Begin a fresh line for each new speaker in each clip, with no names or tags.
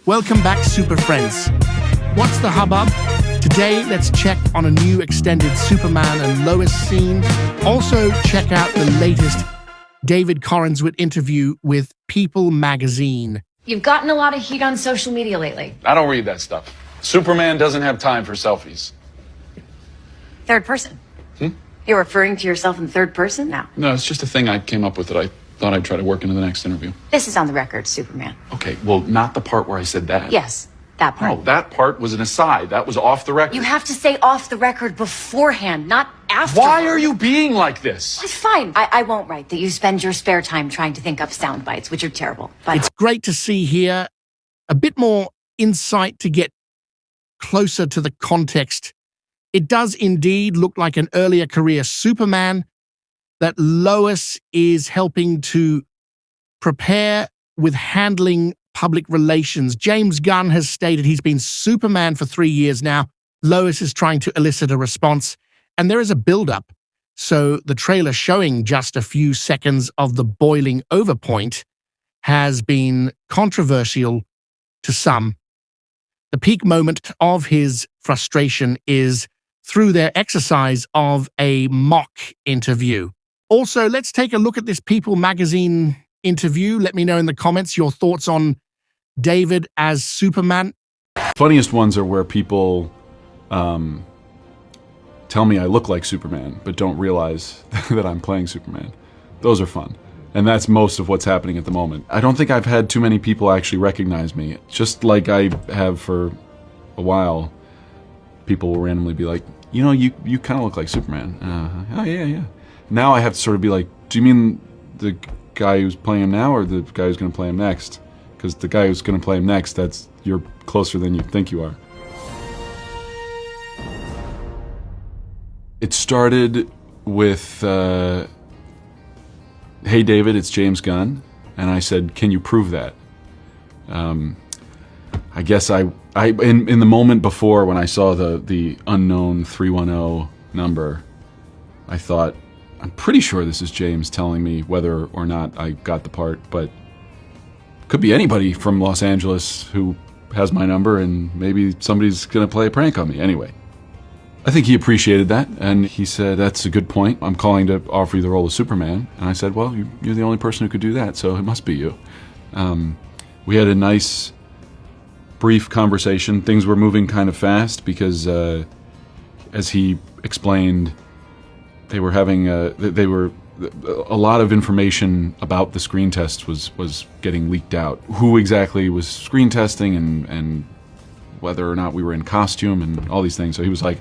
Welcome back, Super Friends. What's the hubbub? Today, let's check on a new extended Superman and Lois scene. Also, check out the latest David Corenswet interview with People magazine.
You've gotten a lot of heat on social media lately.
I don't read that stuff. Superman doesn't have time for selfies.
Third person. You're referring to yourself in third person now?
No, it's just a thing I came up with that I thought I'd try to work into the next interview.
This is on the record, Superman.
Okay, well, not the part where I said that.
Yes, that part.
No, that part was an aside. That was off the record.
You have to say off the record beforehand, not after.
Why are you being like this?
It's fine. I won't write that you spend your spare time trying to think up sound bites, which are terrible. But
It's great to see here a bit more insight to get closer to the context. It does indeed look like an earlier career Superman that Lois is helping to prepare with handling public relations. James Gunn has stated he's been Superman for 3 years now. Lois is trying to elicit a response, and there is a build-up. So the trailer showing just a few seconds of the boiling over point has been controversial to some. The peak moment of his frustration is through their exercise of a mock interview. Also, let's take a look at this People magazine interview. Let me know in the comments your thoughts on David as Superman.
Funniest ones are where people tell me I look like Superman, but don't realize that I'm playing Superman. Those are fun. And that's most of what's happening at the moment. I don't think I've had too many people actually recognize me. Just like I have for a while, people will randomly be like, you know, you kind of look like Superman. Oh, yeah. Now I have to sort of be like, do you mean the guy who's playing him now or the guy who's going to play him next? Because the guy who's going to play him next, you're closer than you think you are. It started with, hey David, it's James Gunn. And I said, can you prove that? I guess in the moment before when I saw the unknown 310 number, I thought, I'm pretty sure this is James telling me whether or not I got the part, but could be anybody from Los Angeles who has my number and maybe somebody's gonna play a prank on me anyway. I think he appreciated that, and he said, that's a good point. I'm calling to offer you the role of Superman. And I said, well, you're the only person who could do that, so it must be you. We had a nice, brief conversation. Things were moving kind of fast because, as he explained, they were having, a lot of information about the screen test was getting leaked out. Who exactly was screen testing and whether or not we were in costume and all these things. So he was like,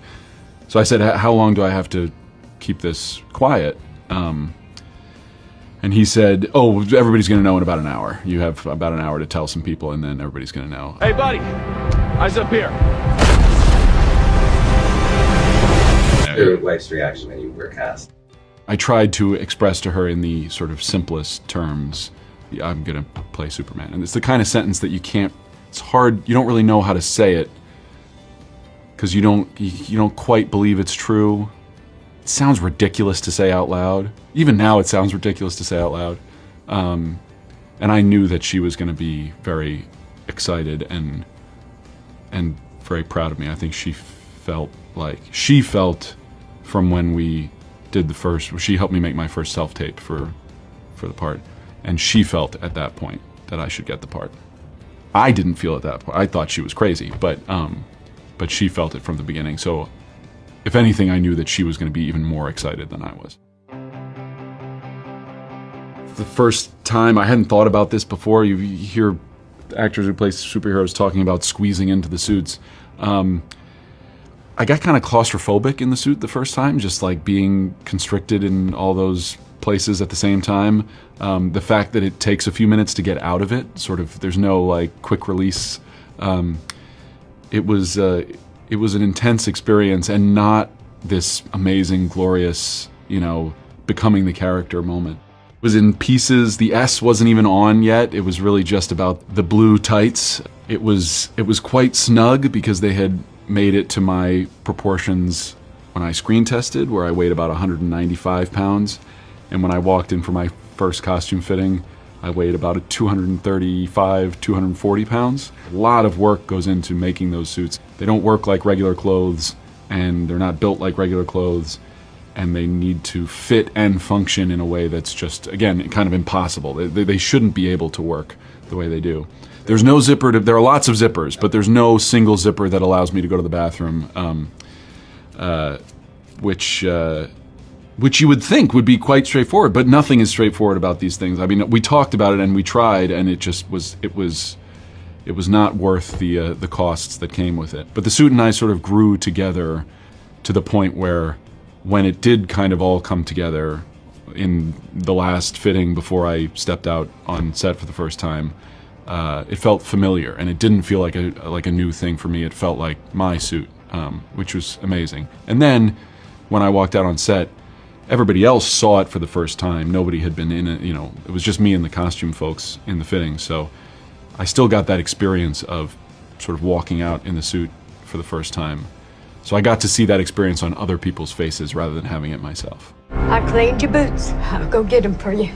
so I said, how long do I have to keep this quiet? And he said, oh, everybody's going to know in about an hour. You have about an hour to tell some people, and then everybody's going to know.
Hey, buddy, eyes up here.
Your wife's reaction when you were cast?
I tried to express to her in the sort of simplest terms, I'm going to play Superman. And it's the kind of sentence that you can't, it's hard, you don't really know how to say it because you don't quite believe it's true. It sounds ridiculous to say out loud. Even now it sounds ridiculous to say out loud. And I knew that she was going to be very excited and very proud of me. I think she felt from when we did she helped me make my first self-tape for the part. And she felt at that point that I should get the part. I didn't feel at that point. I thought she was crazy, but she felt it from the beginning. So if anything, I knew that she was going to be even more excited than I was. The first time, I hadn't thought about this before. You hear actors who play superheroes talking about squeezing into the suits. I got kind of claustrophobic in the suit the first time, just like being constricted in all those places at the same time. The fact that it takes a few minutes to get out of it, sort of, there's no like quick release. It was an intense experience and not this amazing, glorious, becoming the character moment. It was in pieces. The S wasn't even on yet. It was really just about the blue tights. It was quite snug because they had made it to my proportions when I screen tested, where I weighed about 195 pounds. And when I walked in for my first costume fitting, I weighed about 235, 240 pounds. A lot of work goes into making those suits. They don't work like regular clothes, and they're not built like regular clothes, and they need to fit and function in a way that's just, again, kind of impossible. They shouldn't be able to work the way they do. There's no zipper. There are lots of zippers, but there's no single zipper that allows me to go to the bathroom, which you would think would be quite straightforward, but nothing is straightforward about these things. I mean, we talked about it and we tried, and it was not worth the costs that came with it. But the suit and I sort of grew together to the point where, when it did kind of all come together in the last fitting before I stepped out on set for the first time, it felt familiar, and it didn't feel like a new thing for me. It felt like my suit, which was amazing. And then when I walked out on set, everybody else saw it for the first time. Nobody had been in it, it was just me and the costume folks in the fitting. So I still got that experience of sort of walking out in the suit for the first time. So I got to see that experience on other people's faces rather than having it myself.
I cleaned your boots. I'll go get them for you.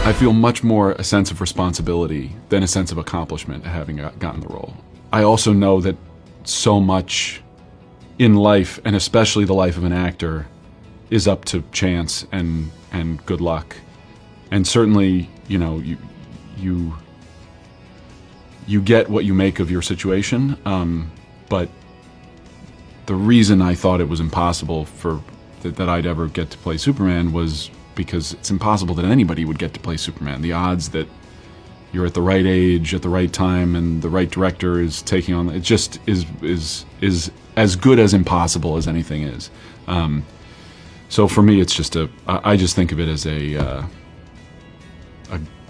I feel much more a sense of responsibility than a sense of accomplishment at having gotten the role. I also know that so much in life, and especially the life of an actor, is up to chance and good luck. And certainly, you get what you make of your situation, but the reason I thought it was impossible that I'd ever get to play Superman was because it's impossible that anybody would get to play Superman. The odds that you're at the right age, at the right time, and the right director is taking on, it just is as good as impossible as anything is. So for me, it's just I just think of it as a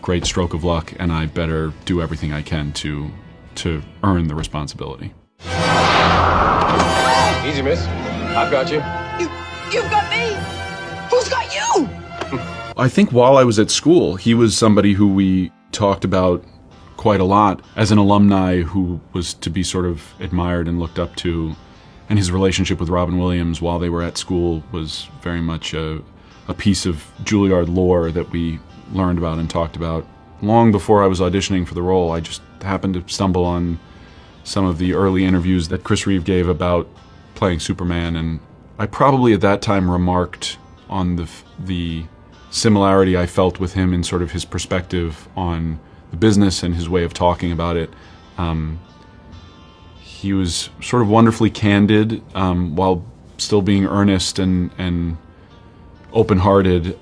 great stroke of luck, and I better do everything I can to earn the responsibility.
Easy, miss. I've got you.
You've got me. Who's got you?
I think while I was at school, he was somebody who we talked about quite a lot as an alumni who was to be sort of admired and looked up to. And his relationship with Robin Williams while they were at school was very much a piece of Juilliard lore that we learned about and talked about. Long before I was auditioning for the role, I just happened to stumble on some of the early interviews that Chris Reeve gave about playing Superman, and I probably at that time remarked on the similarity I felt with him in sort of his perspective on the business and his way of talking about it. He was sort of wonderfully candid while still being earnest and open-hearted,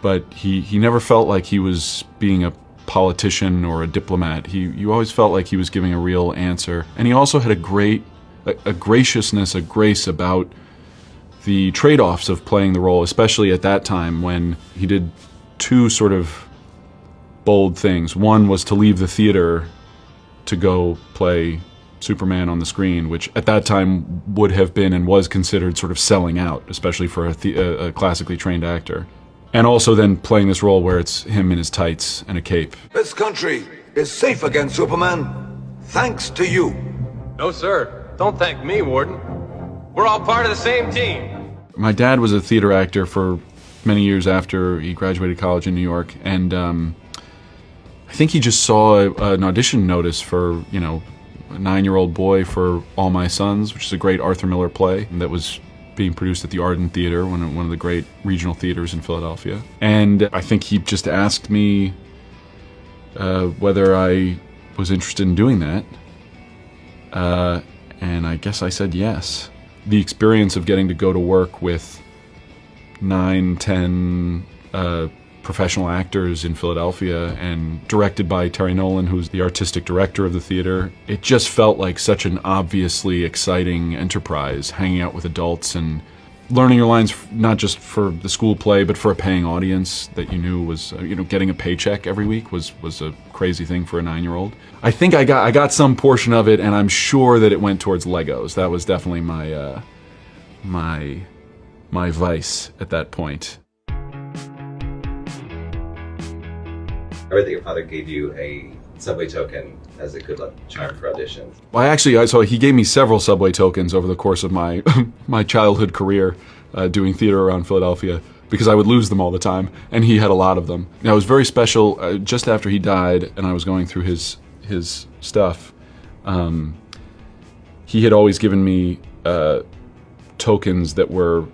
but he never felt like he was being a politician or a diplomat. You always felt like he was giving a real answer, and he also had a graciousness, a grace about the trade-offs of playing the role, especially at that time when he did two sort of bold things. One was to leave the theater to go play Superman on the screen, which at that time would have been and was considered sort of selling out, especially for a classically trained actor. And also then playing this role where it's him in his tights and a cape.
This country is safe against Superman, thanks to you.
No, sir. Don't thank me, Warden. We're all part of the same team.
My dad was a theater actor for many years after he graduated college in New York, and I think he just saw an audition notice for, a 9-year-old boy for All My Sons, which is a great Arthur Miller play that was being produced at the Arden Theater, one of the great regional theaters in Philadelphia. And I think he just asked me whether I was interested in doing that, and I guess I said yes. The experience of getting to go to work with 9, 10 professional actors in Philadelphia and directed by Terry Nolan, who's the artistic director of the theater, it just felt like such an obviously exciting enterprise, hanging out with adults and learning your lines, not just for the school play, but for a paying audience that you knew was, getting a paycheck every week was a crazy thing for a 9-year-old. I think I got some portion of it, and I'm sure that it went towards Legos. That was definitely my vice at that point.
I read that your father gave you a subway token as a good luck charm for auditions.
Well, so he gave me several subway tokens over the course of my my childhood career. doing theater around Philadelphia, because I would lose them all the time, and he had a lot of them. Now, it was very special. Just after he died, and I was going through his stuff, he had always given me tokens that were,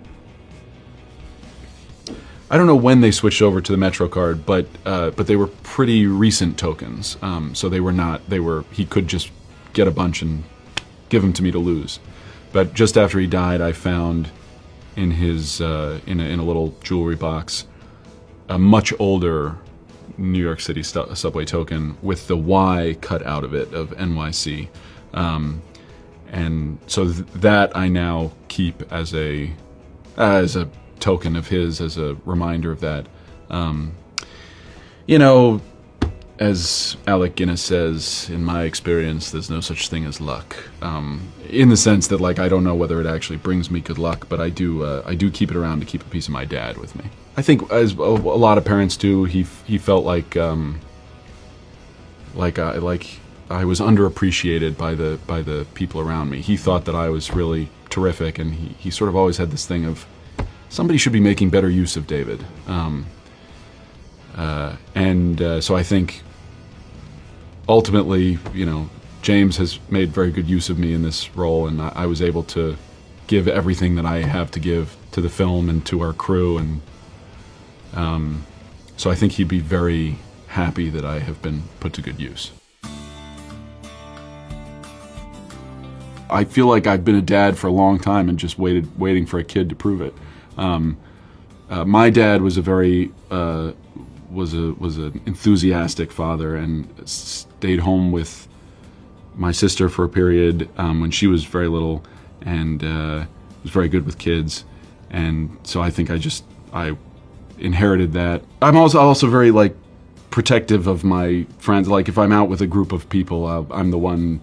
I don't know when they switched over to the MetroCard, but they were pretty recent tokens. So he could just get a bunch and give them to me to lose. But just after he died, I found in his in a little jewelry box a much older New York City subway token with the Y cut out of it, of NYC. And so that I now keep as a token of his, as a reminder of that. As Alec Guinness says, in my experience, there's no such thing as luck. In the sense that, like, I don't know whether it actually brings me good luck, but I do keep it around to keep a piece of my dad with me. I think, as a lot of parents do, he felt like I was underappreciated by the people around me. He thought that I was really terrific, and he sort of always had this thing of, somebody should be making better use of David. So I think ultimately, James has made very good use of me in this role, and I was able to give everything that I have to give to the film and to our crew, and so I think he'd be very happy that I have been put to good use. I feel like I've been a dad for a long time and just waiting for a kid to prove it. My dad was was an enthusiastic father, and stayed home with my sister for a period when she was very little, and was very good with kids, and so I think I inherited that. I'm also very protective of my friends. Like, if I'm out with a group of people, I'm the one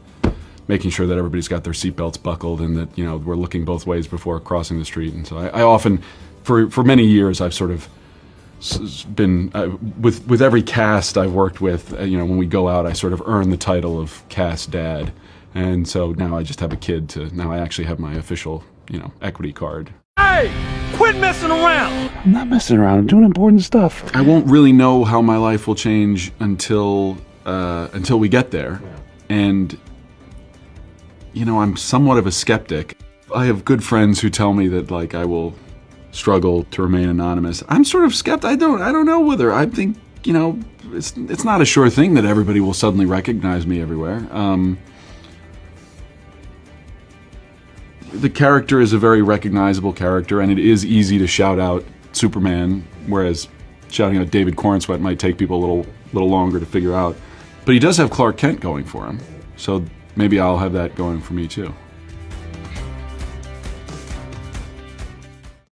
making sure that everybody's got their seatbelts buckled, and that we're looking both ways before crossing the street. And so I often, for many years, I've sort of been with every cast I've worked with. When we go out, I sort of earn the title of cast dad, and so now I just have a kid now I actually have my official equity card.
Hey, quit messing around.
I'm not messing around. I'm doing important stuff. I won't really know how my life will change until we get there, and I'm somewhat of a skeptic. I have good friends who tell me that I will struggle to remain anonymous. I'm sort of skeptical. I don't know whether I think it's not a sure thing that everybody will suddenly recognize me everywhere. The character is a very recognizable character, and it is easy to shout out Superman, whereas shouting out David Corenswet might take people a little longer to figure out. But he does have Clark Kent going for him, so maybe I'll have that going for me too.